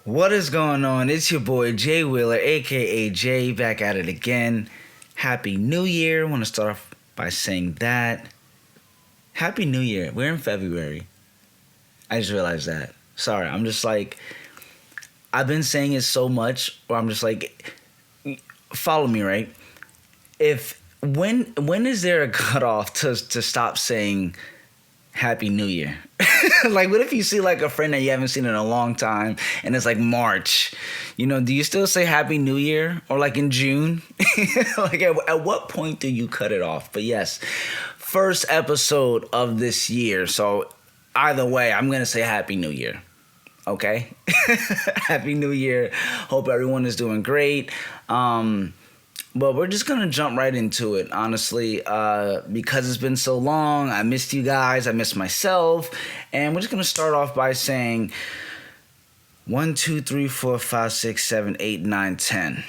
What is going on? It's your boy Jay Wheeler, aka Jay, back at it again. Happy New Year. I want to start off by saying that. Happy New Year. We're in February. I just realized that. Sorry, I'm just like, I've been saying it so much, or I'm just like, follow me, right? When is there a cutoff to stop saying Happy New Year? Like, what if you see like a friend that you haven't seen in a long time and it's like March? Do you still say Happy New Year? Or like in June? Like, at what point do you cut it off? But yes, first episode of this year. So either way, I'm going to say Happy New Year. Okay? Happy New Year. Hope everyone is doing great. But we're just going to jump right into it, honestly, because it's been so long. I missed you guys. I missed myself. And we're just going to start off by saying 1, 2, 3, 4, 5, 6, 7, 8, 9, 10.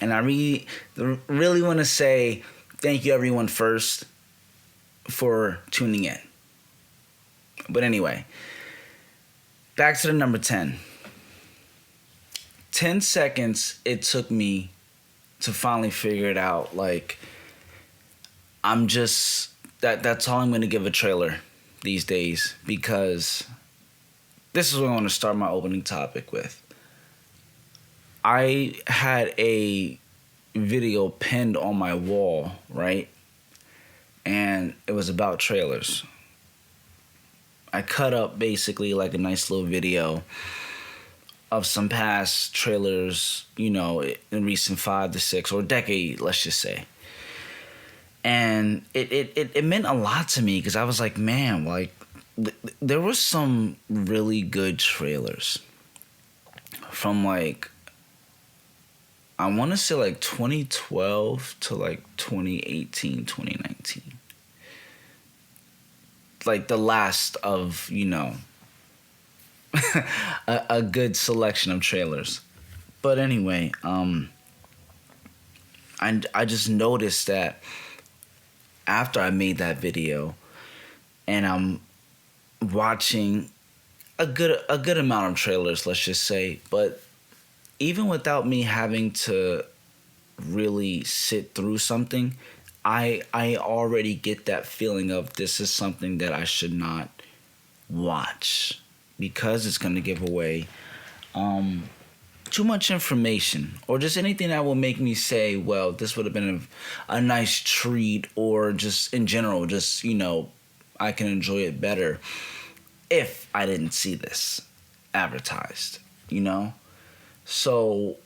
And I really want to say thank you, everyone, first for tuning in. But anyway, back to the number 10. 10 seconds it took me to finally figure it out. Like, I'm just that's all I'm gonna give a trailer these days, because this is what I want to start my opening topic with. I had a video pinned on my wall, right? And it was about trailers. I cut up basically like a nice little video of some past trailers, in recent 5 to 6 or decade, let's just say. And it meant a lot to me, because I was like, man, like there were some really good trailers from like, I want to say like 2012 to like 2018, 2019. Like the last of, a good selection of trailers. But anyway, I just noticed that after I made that video and I'm watching a good amount of trailers, let's just say, but even without me having to really sit through something, I already get that feeling of this is something that I should not watch, because it's going to give away too much information, or just anything that will make me say, well, this would have been a nice treat, or just in general, just, I can enjoy it better if I didn't see this advertised, So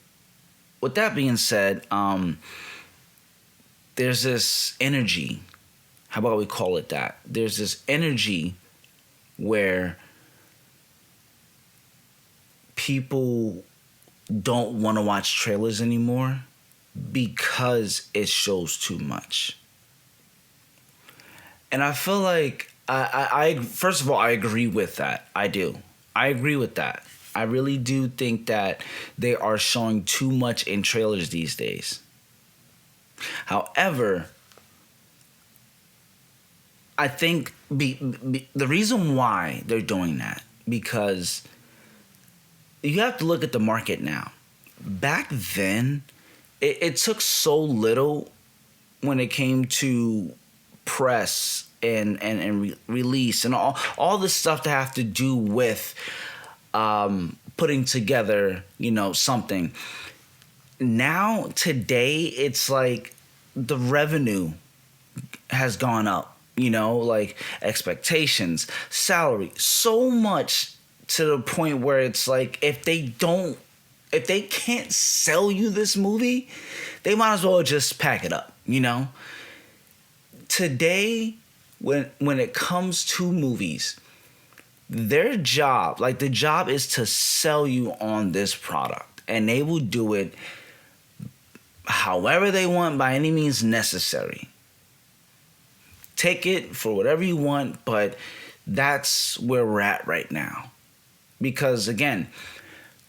with that being said, there's this energy, how about we call it that? There's this energy where people don't want to watch trailers anymore because it shows too much. And I feel like I first of all, I agree with that. I do. I agree with that. I really do think that they are showing too much in trailers these days. However, I think the reason why they're doing that, because you have to look at the market now. Back then, it took so little when it came to press and release and all the stuff that have to do with putting together, something. Now, today, it's like the revenue has gone up, like expectations, salary, so much, to the point where it's like, if they can't sell you this movie, they might as well just pack it up, Today, when it comes to movies, their job, like the job is to sell you on this product, and they will do it however they want, by any means necessary. Take it for whatever you want, but that's where we're at right now. Because again,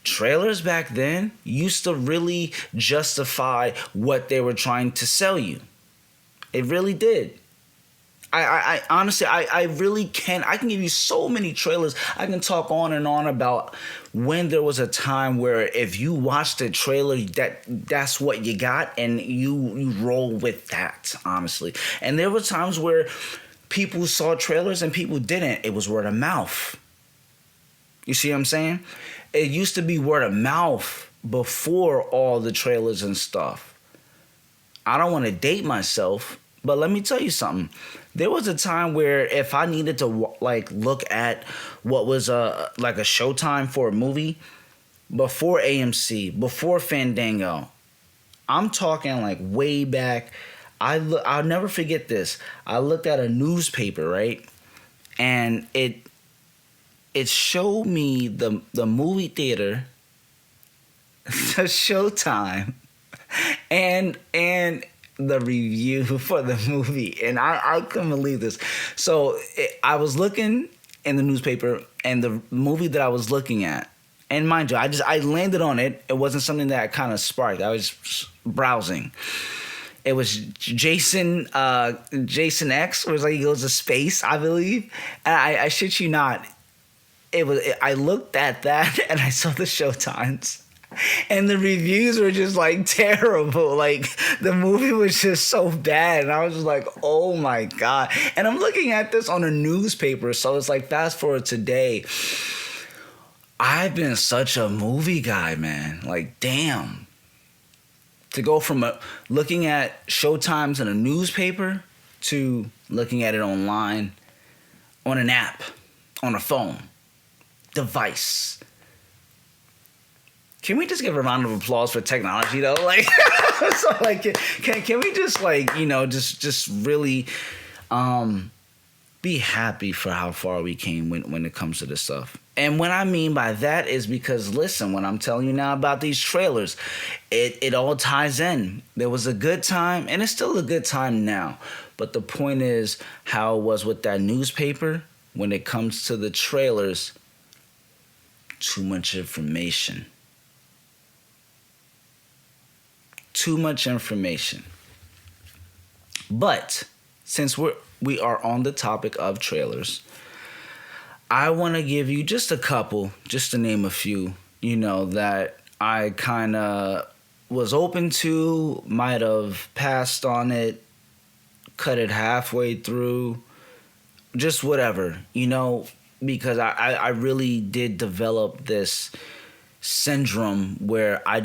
trailers back then used to really justify what they were trying to sell you. It really did. I honestly, I really can. I can give you so many trailers. I can talk on and on about when there was a time where if you watched a trailer, that's what you got, and you roll with that, honestly. And there were times where people saw trailers and people didn't. It was word of mouth. You see what I'm saying? It used to be word of mouth before all the trailers and stuff. I don't want to date myself, but let me tell you something. There was a time where if I needed to like look at what was like a showtime for a movie before AMC, before Fandango, I'm talking like way back. I'll never forget this. I looked at a newspaper, right, and it showed me the movie theater, the showtime, and the review for the movie, and I couldn't believe this. So I was looking in the newspaper, and the movie that I was looking at, and mind you, I landed on it. It wasn't something that kind of sparked. I was browsing. It was Jason X, where it's like he goes to space, I believe. And I shit you not. I looked at that and I saw the showtimes. And the reviews were just like terrible. Like the movie was just so bad. And I was just like, oh my God. And I'm looking at this on a newspaper. So it's like fast forward today. I've been such a movie guy, man. Like, damn. To go from looking at showtimes in a newspaper to looking at it online, on an app, on a phone, device. Can we just give a round of applause for technology though? Like, so like, can we just like, just really be happy for how far we came when it comes to this stuff. And what I mean by that is because, listen, when I'm telling you now about these trailers, it all ties in. There was a good time, and it's still a good time now. But the point is how it was with that newspaper when it comes to the trailers. Too much information. Too much information. But since we are on the topic of trailers, I want to give you just a couple, just to name a few, that I kind of was open to, might have passed on it, cut it halfway through, just whatever, because I really did develop this syndrome where I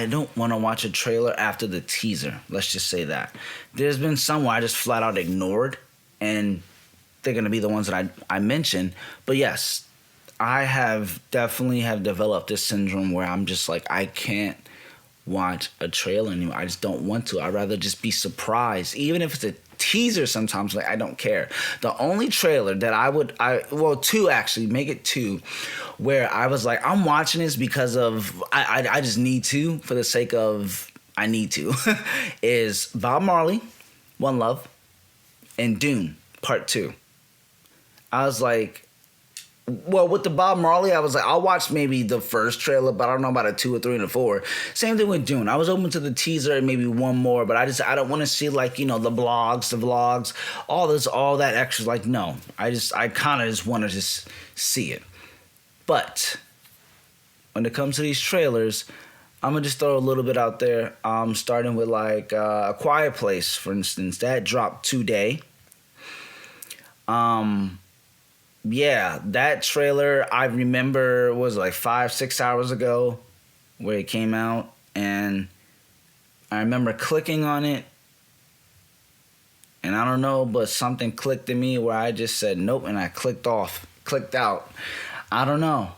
don't want to watch a trailer after the teaser. Let's just say that. There's been some where I just flat out ignored, and they're going to be the ones that I mentioned. But yes, I have definitely developed this syndrome where I'm just like, I can't watch a trailer anymore. I just don't want to. I'd rather just be surprised. Even if it's a teaser sometimes, like I don't care. The only trailer that two actually, make it two, where I was like, I'm watching this because of, I just need to, for the sake of, I need to, is Bob Marley, One Love, and Dune, Part 2. I was like, well, with the Bob Marley, I was like, I'll watch maybe the first trailer, but I don't know about a 2 or 3 and a 4. Same thing with Dune. I was open to the teaser and maybe one more, but I don't want to see like, the blogs, the vlogs, all that extra. Like, no, I kind of just want to just see it. But when it comes to these trailers, I'm going to just throw a little bit out there. Starting with like A Quiet Place, for instance, that dropped today. Yeah, that trailer I remember was like 5-6 hours ago where it came out, and I remember clicking on it, and I don't know, but something clicked in me where I just said nope, and I clicked out. I don't know.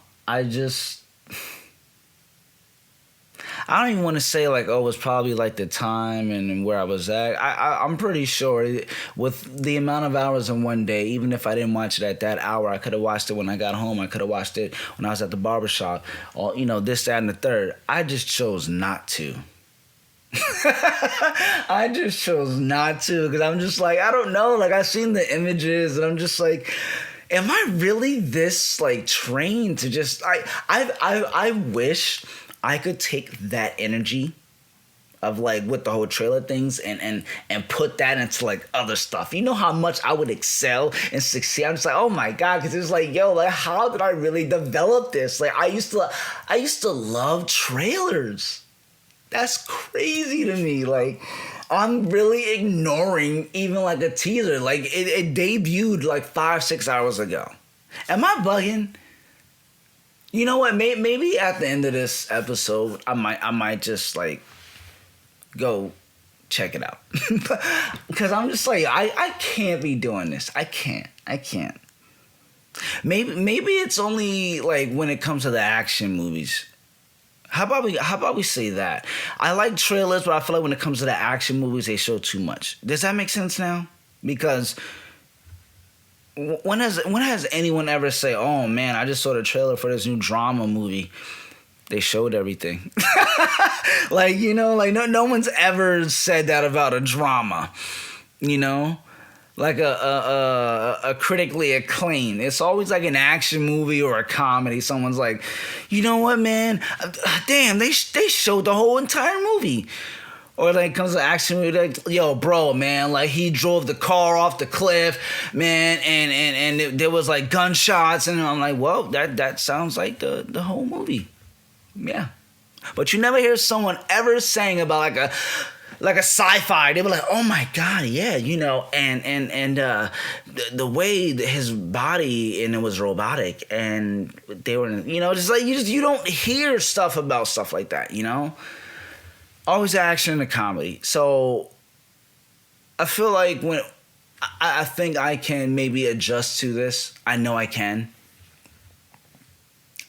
I don't even want to say like, oh, it was probably like the time and where I was at. I'm pretty sure with the amount of hours in one day, even if I didn't watch it at that hour, I could have watched it when I got home. I could have watched it when I was at the barbershop, or, this, that, and the third. I just chose not to. I just chose not to because I'm just like, I don't know. Like, I've seen the images and I'm just like, am I really this like trained to just, I wish I could take that energy of like with the whole trailer things and put that into like other stuff. You know how much I would excel and succeed. I'm just like, oh my god, because it's like, yo, like how did I really develop this? Like I used to love trailers. That's crazy to me. Like I'm really ignoring even like a teaser. Like it debuted like 5-6 hours ago. Am I bugging? You know what? Maybe at the end of this episode, I might just like go check it out. Because I'm just like, I can't be doing this. I can't. Maybe it's only like when it comes to the action movies. How about we say that? I like trailers, but I feel like when it comes to the action movies, they show too much. Does that make sense now? Because when has anyone ever say, "Oh man, I just saw the trailer for this new drama movie"? They showed everything. Like, you know, like no one's ever said that about a drama, you know? Like a critically acclaimed. It's always like an action movie or a comedy. Someone's like, you know what, man? Damn, they showed the whole entire movie. Or like comes to action movie, like, yo, bro, man, like he drove the car off the cliff, man, and there was like gunshots, and I'm like, well, that sounds like the whole movie. Yeah. But you never hear someone ever saying about like a sci-fi. They were like, oh my god, yeah, you know, and the way that his body and it was robotic, and they were, you know, just like you don't hear stuff about stuff like that, you know. Always action and comedy. So I feel like when I think I can maybe adjust to this. I know I can.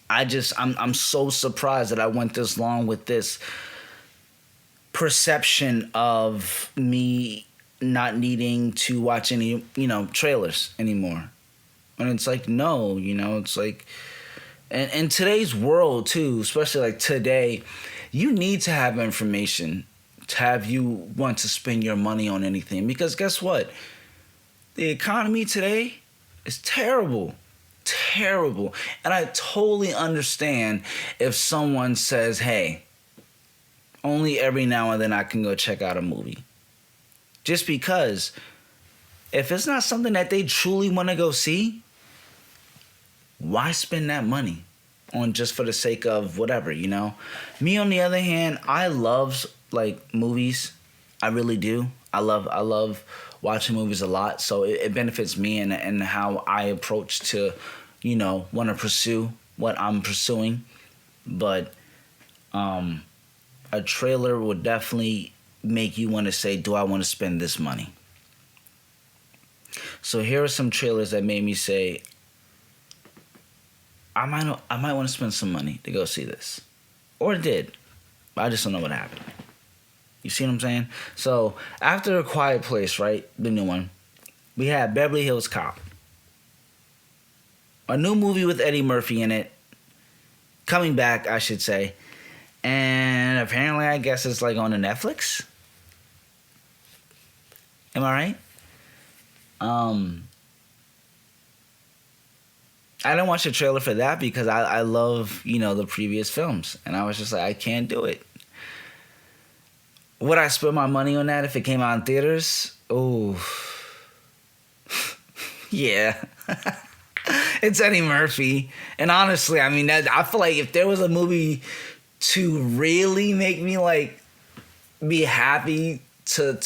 I'm so surprised that I went this long with this perception of me not needing to watch any, you know, trailers anymore. And it's like, no, you know, it's like, and in today's world too, especially like today, you need to have information to have you want to spend your money on anything. Because guess what? The economy today is terrible. Terrible. And I totally understand if someone says, hey, only every now and then I can go check out a movie. Just because if it's not something that they truly want to go see, why spend that money on just for the sake of whatever, you know? Me, on the other hand, I love like movies. I really do. I love watching movies a lot. So it benefits me and how I approach to, you know, want to pursue what I'm pursuing. But a trailer would definitely make you want to say, do I want to spend this money? So here are some trailers that made me say, I might want to spend some money to go see this. Or did. But I just don't know what happened. You see what I'm saying? So after A Quiet Place, right, the new one, we had Beverly Hills Cop. A new movie with Eddie Murphy in it. Coming back, I should say. And apparently, I guess it's like on the Netflix. Am I right? I didn't watch the trailer for that because I love, you know, the previous films. And I was just like, I can't do it. Would I spend my money on that if it came out in theaters? Oh. Yeah. It's Eddie Murphy. And honestly, I mean, I feel like if there was a movie to really make me, like, be happy to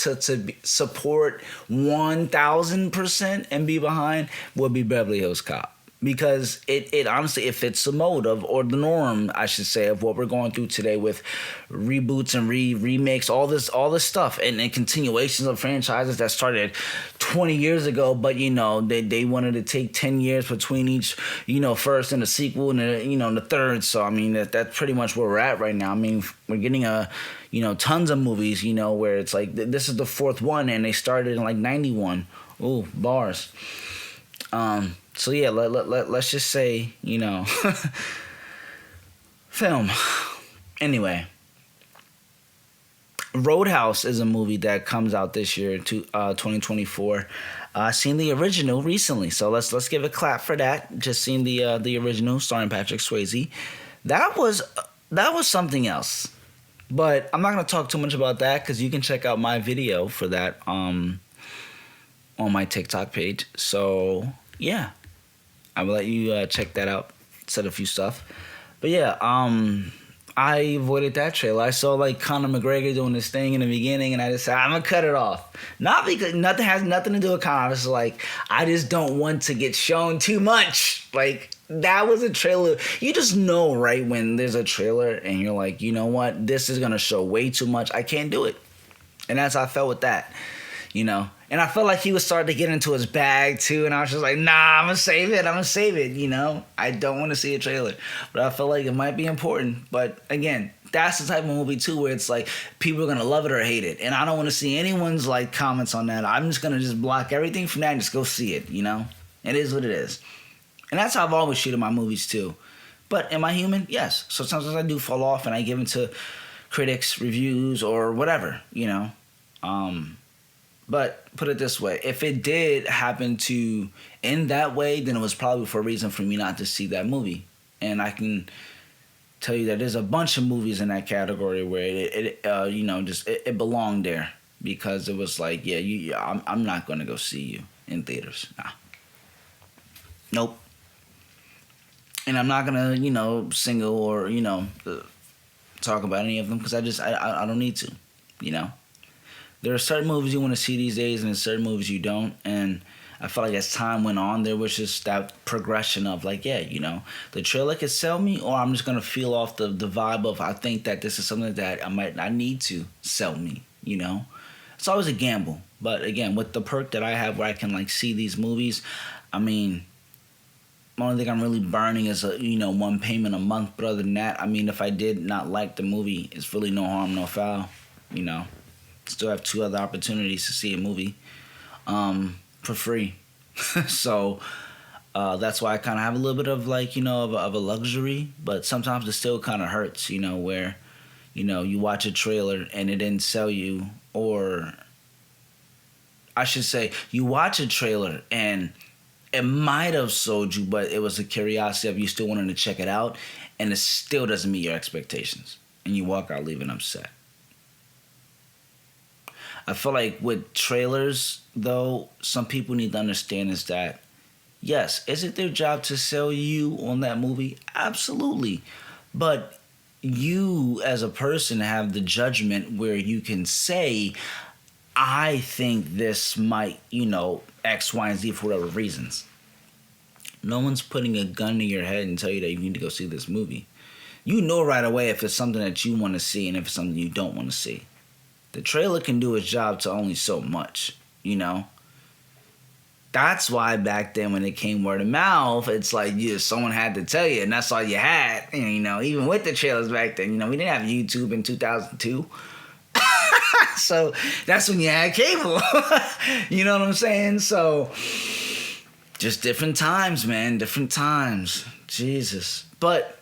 support 1,000% and be behind, would be Beverly Hills Cop. Because it honestly, it fits the mode of, or the norm, I should say, of what we're going through today with reboots and remakes, all this stuff, and continuations of franchises that started 20 years ago, but, you know, they wanted to take 10 years between each, you know, first and the sequel and the, you know, and the third. So, I mean, that's pretty much where we're at right now. I mean, we're getting you know, tons of movies, you know, where it's like, this is the fourth one, and they started in like 91. Ooh, bars. So yeah, let's just say, you know, film. Anyway, Roadhouse is a movie that comes out this year, 2024. Seen the original recently, so let's give a clap for that. Just seen the original starring Patrick Swayze. That was something else. But I'm not gonna talk too much about that because you can check out my video for that on my TikTok page. So yeah, I will let you check that out. Said a few stuff, but yeah, I avoided that trailer. I saw like Conor McGregor doing this thing in the beginning, and I decided I'm gonna cut it off. Not because nothing has nothing to do with Conor. It's like I just don't want to get shown too much. Like that was a trailer. You just know, right, when there's a trailer and you're like, you know what, this is gonna show way too much. I can't do it, and that's how I felt with that. You know, and I felt like he was starting to get into his bag too, and I was just like, nah, I'm gonna save it, you know. I don't want to see a trailer, but I felt like it might be important. But again, that's the type of movie too where it's like people are gonna love it or hate it, and I don't want to see anyone's like comments on that. I'm just gonna just block everything from that and just go see it, you know. It is what it is, and that's how I've always treated my movies too. But am I human? Yes. So sometimes I do fall off and I give into critics, reviews, or whatever, you know. But put it this way, if it did happen to end that way, then it was probably for a reason for me not to see that movie. And I can tell you that there's a bunch of movies in that category where it belonged there because it was like, yeah, I'm not going to go see you in theaters. Nah. Nope. And I'm not going to, single or, talk about any of them because I don't need to, you know. There are certain movies you want to see these days and there's certain movies you don't. And I felt like as time went on, there was just that progression of like, yeah, the trailer could sell me or I'm just going to feel off the vibe of I think that this is something that I need to sell me, you know. It's always a gamble. But again, with the perk that I have where I can like see these movies, I mean, the only thing I'm really burning is one payment a month. But other than that, I mean, if I did not like the movie, it's really no harm, no foul, you know. Still have 2 other opportunities to see a movie for free. So that's why I kind of have a little bit of like, of a luxury. But sometimes it still kind of hurts, where, you watch a trailer and it didn't sell you. Or I should say you watch a trailer and it might have sold you, but it was a curiosity of you still wanting to check it out. And it still doesn't meet your expectations. And you walk out leaving upset. I feel like with trailers, though, some people need to understand is that, yes, is it their job to sell you on that movie? Absolutely. But you, as a person, have the judgment where you can say, I think this might, X, Y, and Z for whatever reasons. No one's putting a gun to your head and tell you that you need to go see this movie. You know right away if it's something that you want to see and if it's something you don't want to see. The trailer can do its job to only so much, That's why back then when it came word of mouth, it's like someone had to tell you, and that's all you had. And, even with the trailers back then, we didn't have YouTube in 2002. So that's when you had cable. You know what I'm saying? So just different times, man. Different times. Jesus. But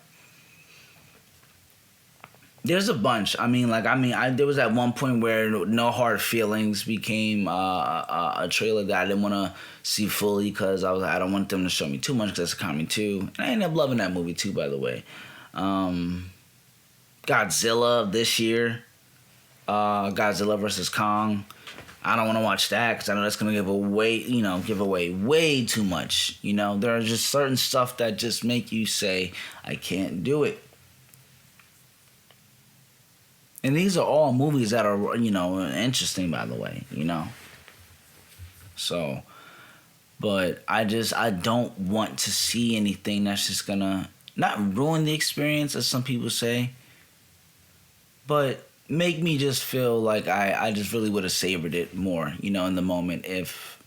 there's a bunch. There was at one point where No Hard Feelings became a trailer that I didn't want to see fully because I don't want them to show me too much because that's a comedy too. And I ended up loving that movie too, by the way. Godzilla this year. Godzilla vs. Kong. I don't want to watch that because I know that's going to give away way too much. There are just certain stuff that just make you say, I can't do it. And these are all movies that are, interesting, by the way, So, but I don't want to see anything that's just gonna not ruin the experience, as some people say, but make me just feel like I just really would have savored it more, in the moment if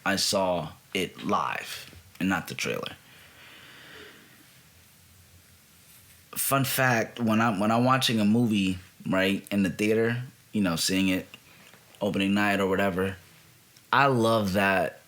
I saw it live and not the trailer. Fun fact, when I'm watching a movie, right, in the theater, seeing it opening night or whatever, I love that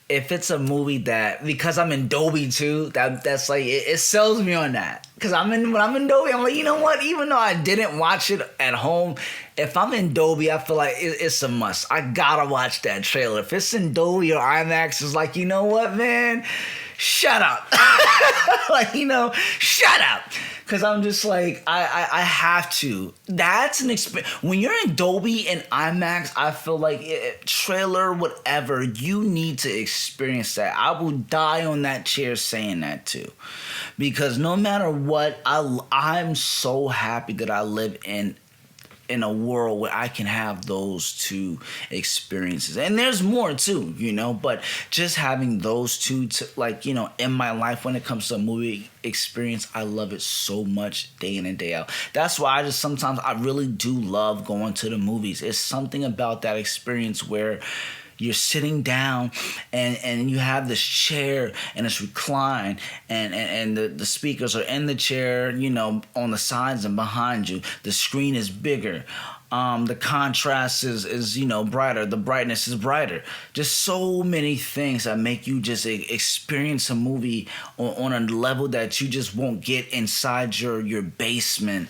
if it's a movie that, because I'm in Dolby too, that's like, it sells me on that. Because when I'm in Dolby, I'm like, you know what, even though I didn't watch it at home, if I'm in Dolby, I feel like it's a must. I gotta watch that trailer. If it's in Dolby or IMAX, it's like, you know what, man? Shut up. Shut up. Because I'm just like, I have to. That's an experience. When you're in Dolby and IMAX, I feel like trailer, whatever, you need to experience that. I will die on that chair saying that too. Because no matter what, I'm so happy that I live in a world where I can have those two experiences. And there's more too, but just having those two in my life when it comes to a movie experience, I love it so much day in and day out. That's why sometimes I really do love going to the movies. It's something about that experience where you're sitting down and you have this chair and it's reclined and the speakers are in the chair, on the sides and behind you. The screen is bigger. The contrast is brighter. The brightness is brighter. Just so many things that make you just experience a movie on a level that you just won't get inside your basement.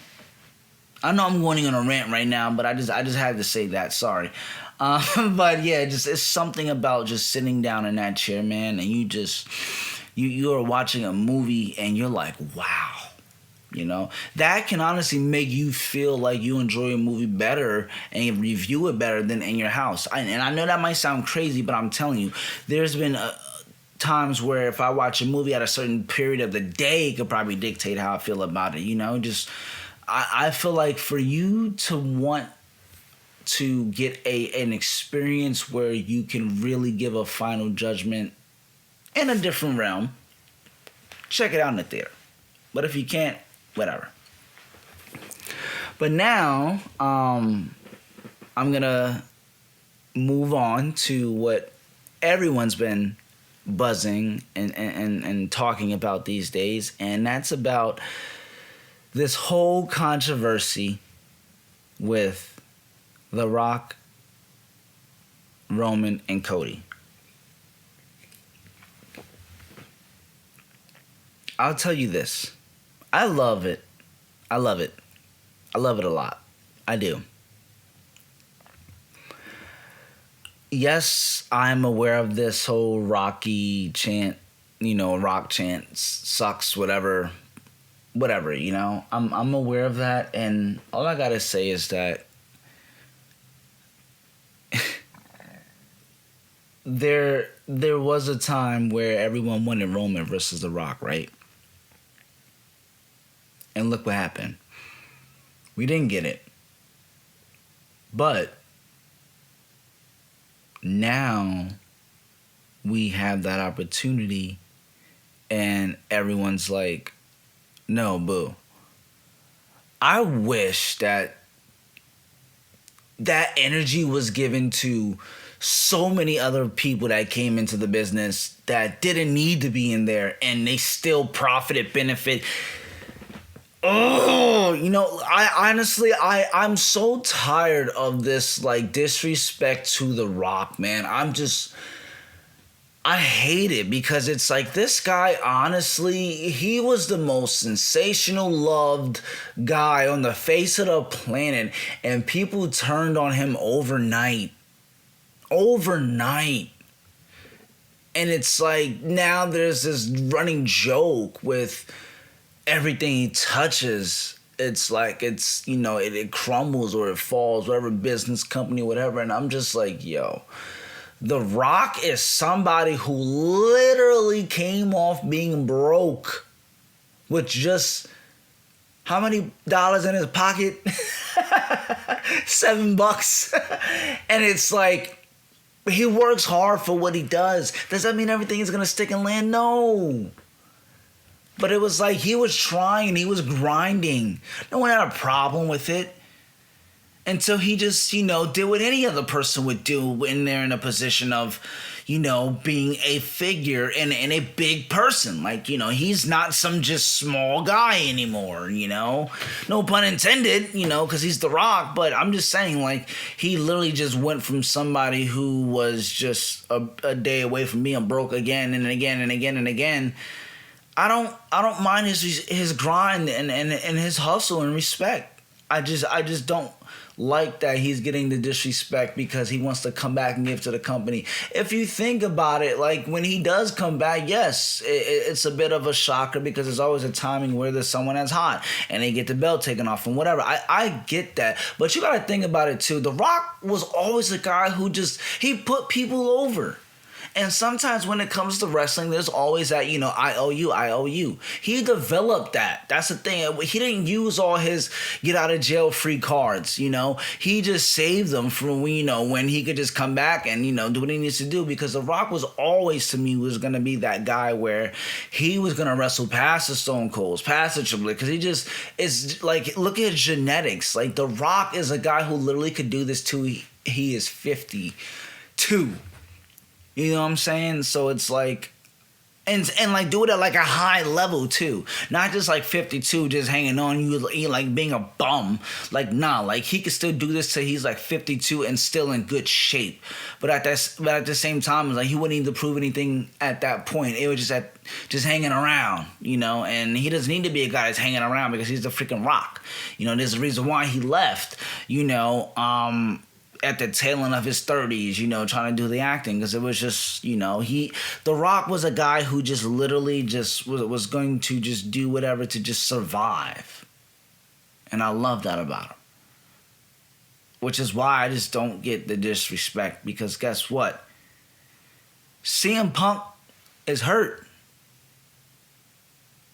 I know I'm going on a rant right now, but I just had to say that. Sorry. But yeah, it's something about just sitting down in that chair, man, and you are watching a movie and you're like, wow, that can honestly make you feel like you enjoy a movie better and review it better than in your house. And I know that might sound crazy, but I'm telling you, there's been times where if I watch a movie at a certain period of the day, it could probably dictate how I feel about it. I feel like for you to want to get an experience where you can really give a final judgment in a different realm, check it out in the theater. But if you can't, whatever. But now, I'm gonna move on to what everyone's been buzzing and talking about these days, and that's about this whole controversy with The Rock, Roman, and Cody. I'll tell you this. I love it. I love it. I love it a lot. I do. Yes, I'm aware of this whole Rocky chant, Rock chant sucks, whatever, I'm aware of that, and all I gotta say is that there was a time where everyone wanted Roman versus The Rock, right? And look what happened. We didn't get it. But now we have that opportunity and everyone's like, no, boo. I wish that energy was given to so many other people that came into the business that didn't need to be in there and they still benefit. Oh, I'm so tired of this disrespect to The Rock, man. I hate it because it's like this guy, honestly, he was the most sensational loved guy on the face of the planet, and people turned on him overnight. And it's like now there's this running joke with everything he touches. It's like it crumbles or it falls, whatever business, company, whatever. And I'm just like, yo, The Rock is somebody who literally came off being broke with just how many dollars in his pocket? $7. And it's like, he works hard for what he does. Does that mean everything is going to stick and land? No. But it was like he was trying, he was grinding. No one had a problem with it. Until he just, did what any other person would do when they're in a position of, being a figure and a big person. Like, he's not some just small guy anymore, No pun intended, because he's The Rock. But I'm just saying, like, he literally just went from somebody who was just a day away from being broke again and again and again and again. I don't mind his grind and his hustle and respect. I just don't like that he's getting the disrespect because he wants to come back and give to the company. If you think about it, like when he does come back, yes, it's a bit of a shocker because there's always a timing where there's someone that's hot and they get the belt taken off and whatever. I get that, but you got to think about it too. The Rock was always a guy who he put people over. And sometimes when it comes to wrestling, there's always that, I owe you, I owe you. He developed that. That's the thing. He didn't use all his get out of jail free cards, He just saved them from, when he could just come back and, do what he needs to do. Because The Rock was always, to me, was going to be that guy where he was going to wrestle past the Stone Colds, past the Triple H. Because it's like, look at genetics. Like, The Rock is a guy who literally could do this till he is 52. You know what I'm saying? So it's like, and like do it at like a high level too, not just like 52, just hanging on you like being a bum. Like nah, like he could still do this till he's like 52 and still in good shape. But at the same time, it's like he wouldn't need to prove anything at that point. It was just hanging around, And he doesn't need to be a guy that's hanging around because he's the freaking Rock. There's a reason why he left. At the tail end of his 30s, trying to do the acting, because it was just, The Rock was a guy who just literally just was going to just do whatever to just survive. And I love that about him. Which is why I just don't get the disrespect, because guess what? CM Punk is hurt.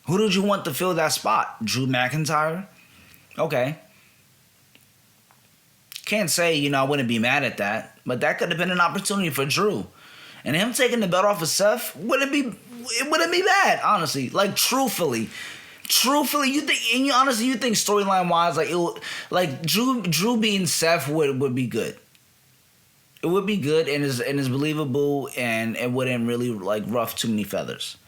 Who did you want to fill that spot? Drew McIntyre? Okay. Can't say, I wouldn't be mad at that, but that could have been an opportunity for Drew. And him taking the belt off of Seth wouldn't be bad, honestly. Like truthfully, you think storyline wise, like Drew being Seth would be good. It would be good and is believable, and it wouldn't really like ruffle too many feathers.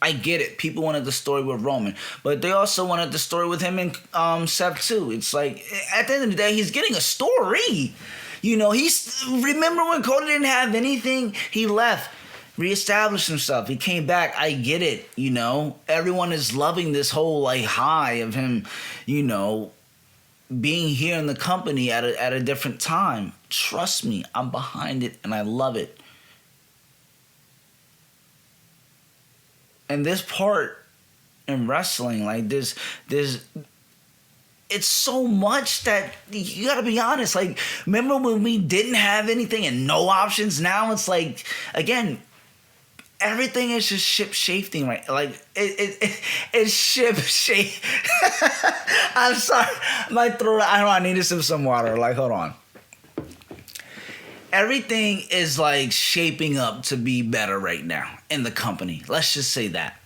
I get it. People wanted the story with Roman, but they also wanted the story with him and Seth too. It's like at the end of the day, he's getting a story. Remember when Cody didn't have anything? He left, reestablished himself. He came back. I get it. Everyone is loving this whole like high of him. Being here in the company at a different time. Trust me, I'm behind it and I love it. And this part in wrestling, like there's it's so much that you gotta be honest. Like, remember when we didn't have anything and no options? Now it's like, again, everything is just ship shifting, right? Like it's ship shape. I'm sorry, my throat. I needed some water. Like, hold on. Everything is like shaping up to be better right now in the company. Let's just say that.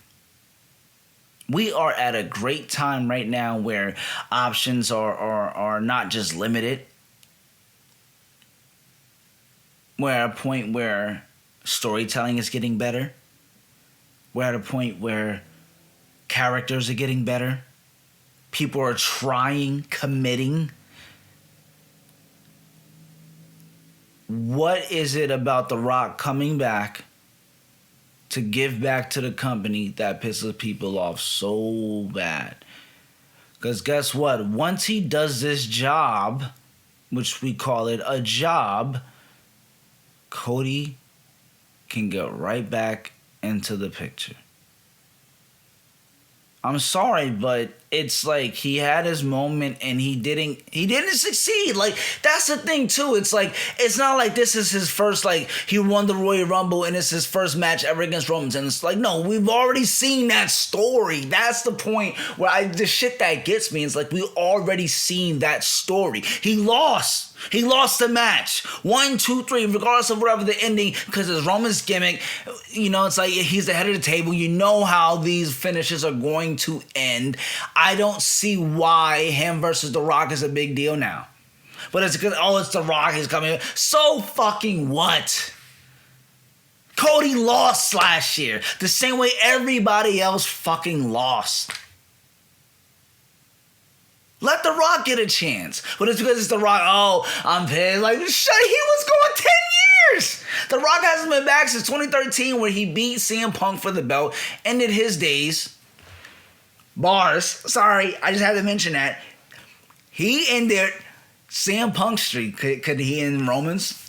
We are at a great time right now where options are not just limited. We're at a point where storytelling is getting better. We're at a point where characters are getting better. People are trying, committing. What is it about The Rock coming back to give back to the company that pisses people off so bad? Because guess what? Once he does this job, which we call it a job, Cody can get right back into the picture. I'm sorry, but it's like he had his moment and he didn't succeed. Like, that's the thing too. It's like, it's not like this is his first, like, he won the Royal Rumble and it's his first match ever against Roman. And it's like, no, we've already seen that story. That's the point where the shit that gets me. It's like, we already seen that story. He lost. He lost the match. 1, 2, 3, regardless of whatever the ending, because it's Roman's gimmick. It's like he's the head of the table. You know how these finishes are going to end. I don't see why him versus The Rock is a big deal now. But it's because, it's The Rock, he's coming. So fucking what? Cody lost last year. The same way everybody else fucking lost. Let The Rock get a chance. But it's because it's The Rock. Oh, I'm pissed. Like, shut. He was going 10 years. The Rock hasn't been back since 2013, where he beat CM Punk for the belt. Ended his days. Bars. Sorry, I just had to mention that. He ended CM Punk streak. Could he end Roman's?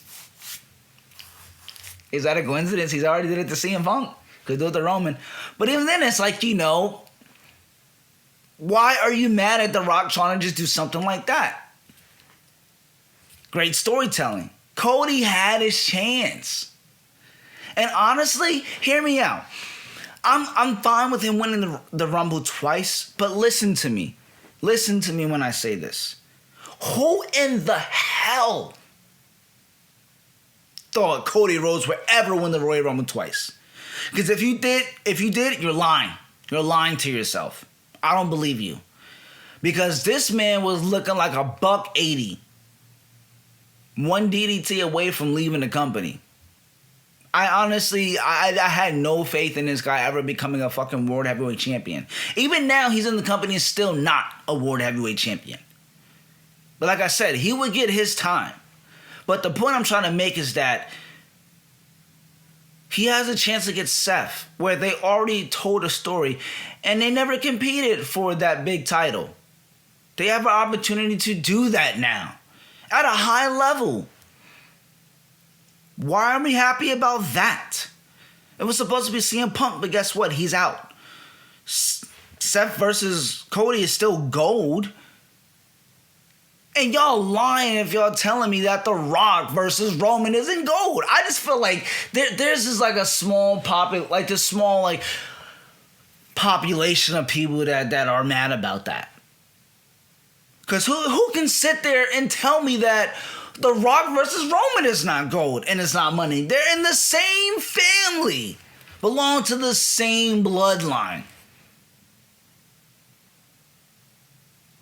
Is that a coincidence? He's already did it to CM Punk. Could do it to Roman. But even then, it's like, why are you mad at The Rock trying to just do something like that? Great storytelling. Cody had his chance. And honestly, hear me out. I'm fine with him winning the Rumble twice, but listen to me. Listen to me when I say this. Who in the hell thought Cody Rhodes would ever win the Royal Rumble twice? Because if you did, you're lying. You're lying to yourself. I don't believe you. Because this man was looking like a $180. One DDT away from leaving the company. I honestly had no faith in this guy ever becoming a fucking World Heavyweight Champion. Even now, he's in the company and still not a World Heavyweight Champion. But like I said, he would get his time. But the point I'm trying to make is that he has a chance against Seth, where they already told a story, and they never competed for that big title. They have an opportunity to do that now, at a high level. Why are we happy about that? It was supposed to be CM Punk, but guess what? He's out. Seth versus Cody is still gold. And y'all lying if y'all telling me that The Rock versus Roman isn't gold. I just feel like there's this like a small population of people that are mad about that. Because who can sit there and tell me that The Rock versus Roman is not gold and it's not money? They're in the same family, belong to the same bloodline.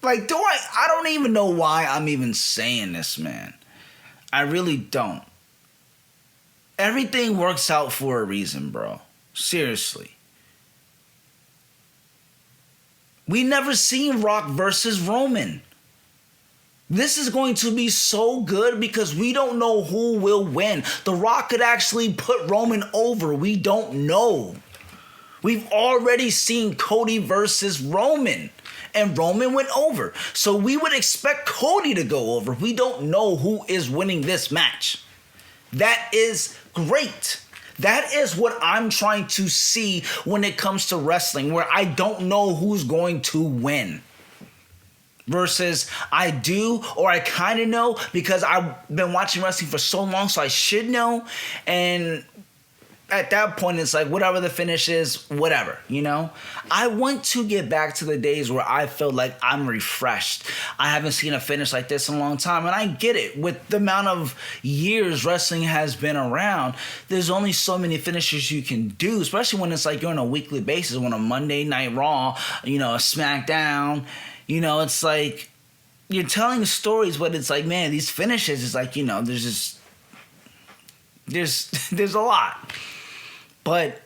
Like, I don't even know why I'm even saying this, man. I really don't. Everything works out for a reason, bro. Seriously. We never seen Rock versus Roman. This is going to be so good because we don't know who will win. The Rock could actually put Roman over. We don't know. We've already seen Cody versus Roman. And Roman went over. So we would expect Cody to go over. We don't know who is winning this match. That is great. That is what I'm trying to see when it comes to wrestling, where I don't know who's going to win. Versus I do, or I kind of know because I've been watching wrestling for so long, so I should know. And at that point, it's like, whatever the finish is, whatever, I want to get back to the days where I feel like I'm refreshed. I haven't seen a finish like this in a long time, and I get it. With the amount of years wrestling has been around, there's only so many finishes you can do, especially when it's like you're on a weekly basis, on a Monday Night Raw, a SmackDown. It's like you're telling stories, but it's like, man, these finishes, it's like, there's a lot. But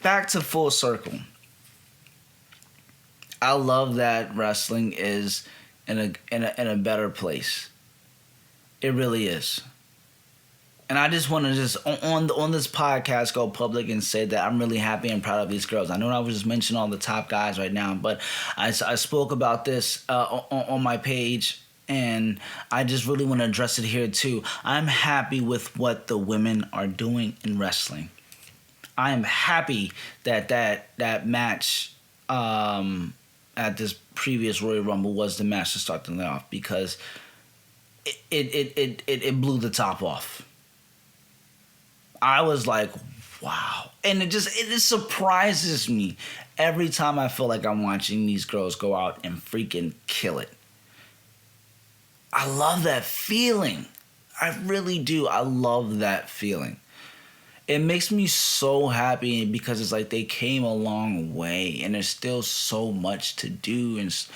back to full circle. I love that wrestling is in a better place. It really is. And I just want to on this podcast go public and say that I'm really happy and proud of these girls. I know I was just mentioning all the top guys right now, but I spoke about this on my page. And I just really want to address it here too. I'm happy with what the women are doing in wrestling. I am happy that match at this previous Royal Rumble was the match to start the night off, because it blew the top off. I was like, wow. And it just surprises me every time I feel like I'm watching these girls go out and freaking kill it. I love that feeling. I really do. I love that feeling. It makes me so happy because it's like they came a long way and there's still so much to do, and it's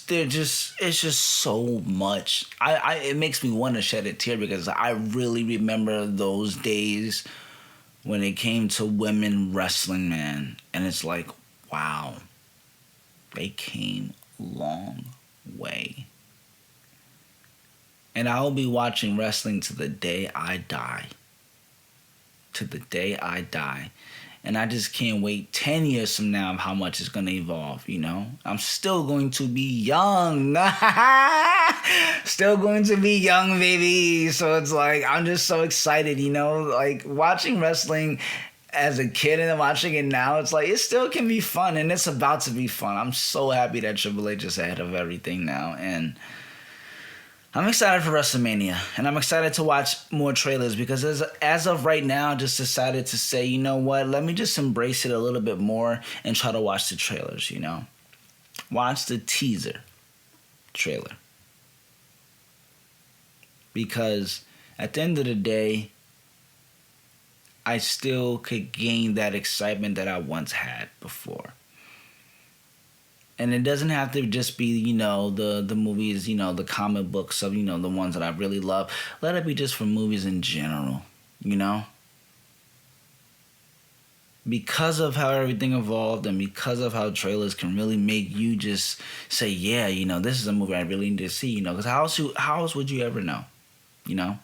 just so much. It makes me want to shed a tear because I really remember those days when it came to women wrestling, man. And it's like, wow, they came a long way. And I will be watching wrestling to the day I die. To the day I die. And I just can't wait 10 years from now of how much it's going to evolve, you know? I'm still going to be young. Still going to be young, baby. So it's like, I'm just so excited, you know? Like, watching wrestling as a kid and then watching it now, it's like, it still can be fun, and it's about to be fun. I'm so happy that Triple H is ahead of everything now, and I'm excited for WrestleMania, and I'm excited to watch more trailers because as of right now, I just decided to say, you know what, let me just embrace it a little bit more and try to watch the trailers, you know? Watch the teaser trailer. Because at the end of the day, I still could gain that excitement that I once had before. And it doesn't have to just be, you know, the movies, you know, the comic books of, you know, the ones that I really love. Let it be just for movies in general, you know? Because of how everything evolved and because of how trailers can really make you just say, yeah, you know, this is a movie I really need to see, you know? Because how else would you ever know, you know?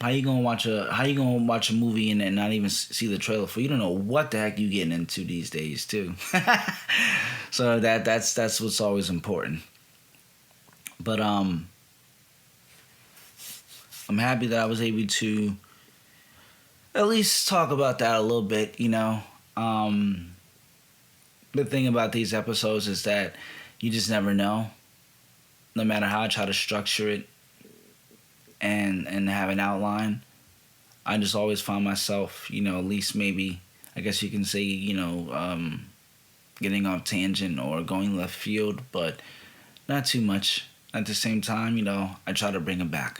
How you gonna watch a movie and not even see the trailer for? You don't know what the heck you getting into these days too. So that's what's always important. But I'm happy that I was able to at least talk about that a little bit. You know, the thing about these episodes is that you just never know. No matter how I try to structure it and have an outline, I just always find myself, you know, at least maybe, I guess you can say, you know, getting off tangent or going left field, but not too much. At the same time, you know, I try to bring it back.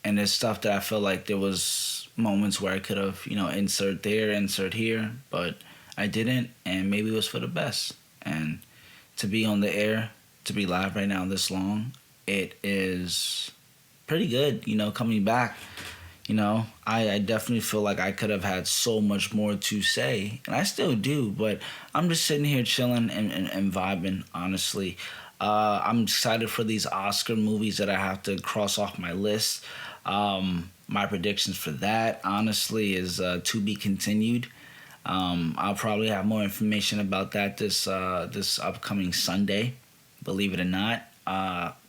And there's stuff that I feel like there was moments where I could have, you know, insert there, insert here, but I didn't, and maybe it was for the best. And to be on the air, to be live right now this long, it is pretty good, you know, coming back. You know, I definitely feel like I could have had so much more to say, and I still do, but I'm just sitting here chilling and vibing, honestly. I'm excited for these Oscar movies that I have to cross off my list. My predictions for that, honestly, is to be continued. I'll probably have more information about that this upcoming Sunday, believe it or not.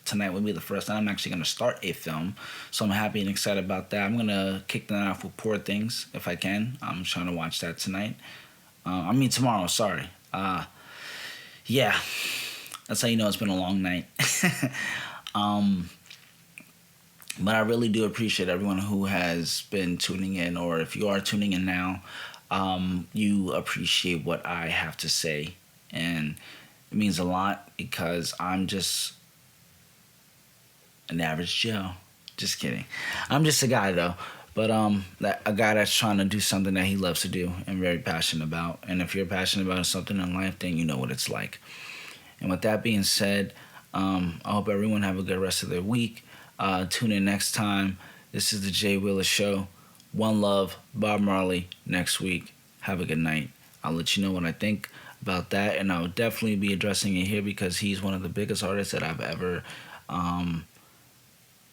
Tonight will be the first time I'm actually going to start a film, so I'm happy and excited about that. I'm going to kick that off with Poor Things if I can. I'm trying to watch that tonight. Tomorrow, sorry. Yeah, that's how you know it's been a long night. But I really do appreciate everyone who has been tuning in, or if you are tuning in now, you appreciate what I have to say, and it means a lot because I'm just an average Joe. Just kidding. I'm just a guy though, but a guy that's trying to do something that he loves to do and very passionate about. And if you're passionate about something in life, then you know what it's like. And with that being said, I hope everyone have a good rest of their week. Tune in next time. This is the Jay Wheeler Show. One love, Bob Marley. Next week. Have a good night. I'll let you know what I think about that, and I'll definitely be addressing it here because he's one of the biggest artists that I've ever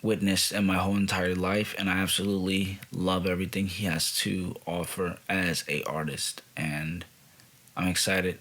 witnessed in my whole entire life, and I absolutely love everything he has to offer as a artist, and I'm excited